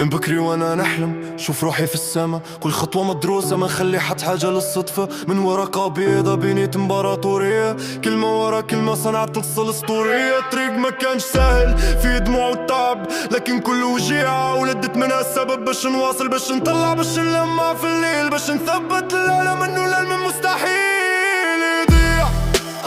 من بكري وانا نحلم شوف روحي في السما، كل خطوة مدروسة ما نخلي حد حاجة للصدفة. من ورقة بيضة بنيت امبراطورية، كلمة ورا كلمة صنعت تصل اسطورية. الطريق ما كانش سهل فيه دموع وتعب، لكن كله وجيعة ولدت منها السبب باش نواصل، باش نطلع، باش نلمع في الليل، باش نثبت العالم انه العلم مستحيل يضيع.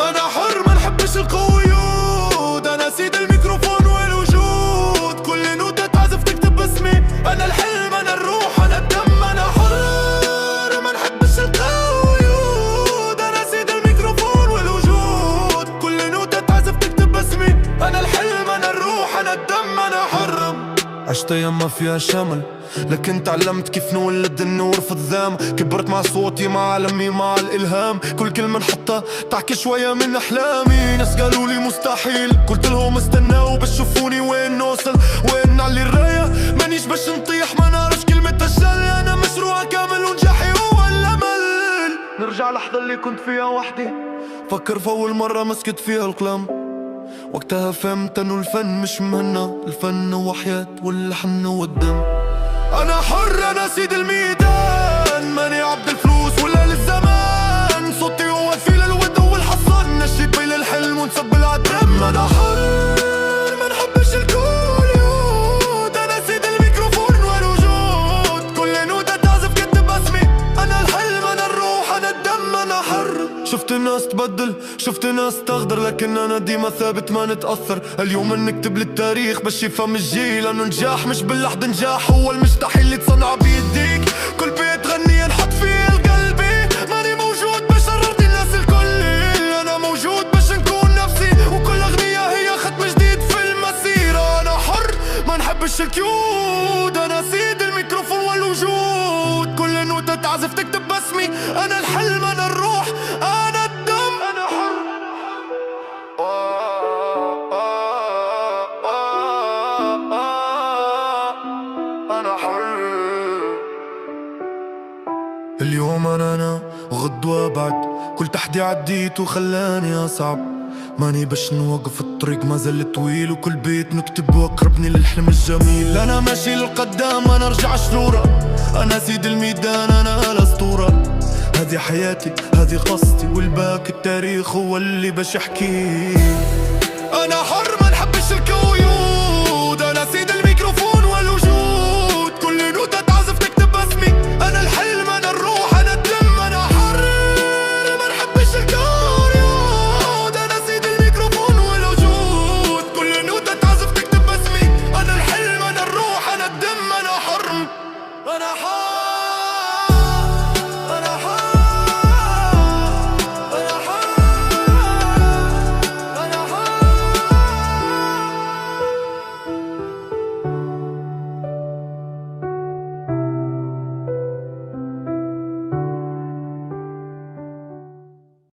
انا حر ما نحبش القيود، انا سيد الميكروفون والوجود، كل نوتة تعزف تكتب اسمي. انا الحلم انا الروح انا الدم، انا حر ما نحبش القيود، انا سيد الميكروفون والوجود، كل نوتة تعزف تكتب اسمي. انا الحلم انا الروح انا الدم، انا حر. عشت ايام ما فيها شمل، لكن تعلمت كيف نولد النور في الظلام. كبرت مع صوتي مع علمي مع الالهام، كل كلمة نحطها تحكي شوية من احلامي. ناس قالوا لي مستحيل، قلت لهم استناو باش تشوفوني وين نوصل، وين نعلي الراية. مانيش باش نطيح ما نعرفش كلمة الشل، انا مشروع كامل ونجاحي هو الامل. نرجع لحظة اللي كنت فيها وحدي، فكر في اول مرة مسكت فيها القلم. وقتها فهمت انه الفن مش مهنة، الفن هو حياة واللحن والدم. انا حر انا سيد الميدان، ماني عبد الفلوس ولا للزمان. صوتي هو الفيل الود والحصان، نشيد بين الحلم ونسب العدم. انا حر ما نحبش القيود، انا سيد الميكروفون والوجود، كل نوتة تعزف كتب اسمي. انا الحلم انا الروح انا الدم، انا حر. شفت الناس تبدل شفت ناس تغدر، لكن انا ديما ثابت ما نتأثر. اليوم نكتب للتاريخ باش يفهم الجيل انه نجاح مش باللحظة، نجاح هو المستحيل اللي تصنع بيديك. كل بيت غني نحط فيه قلبي، ماني موجود باش ارضي الناس الكل، انا موجود باش نكون نفسي. وكل اغنية هي ختم جديد في المسيرة. انا حر ما نحبش الكيود، انا سيد الميكروفون والوجود، كل نوتة تعزف تكتب باسمي. انا الحلم انا الروح انا الدم، انا حر. انا حر. اليوم انا وغدوة بعد، كل تحدي عديته خلاني اصعب. ماني باش نوقف الطريق ما زال طويل، وكل بيت نكتب واقربني للحلم الجميل. انا ماشي للقدام ما نرجعش لورا، انا سيد الميدان انا الاسطورة. هذه حياتي هذه قصتي، والباقي التاريخ هو اللي باش يحكيه. انا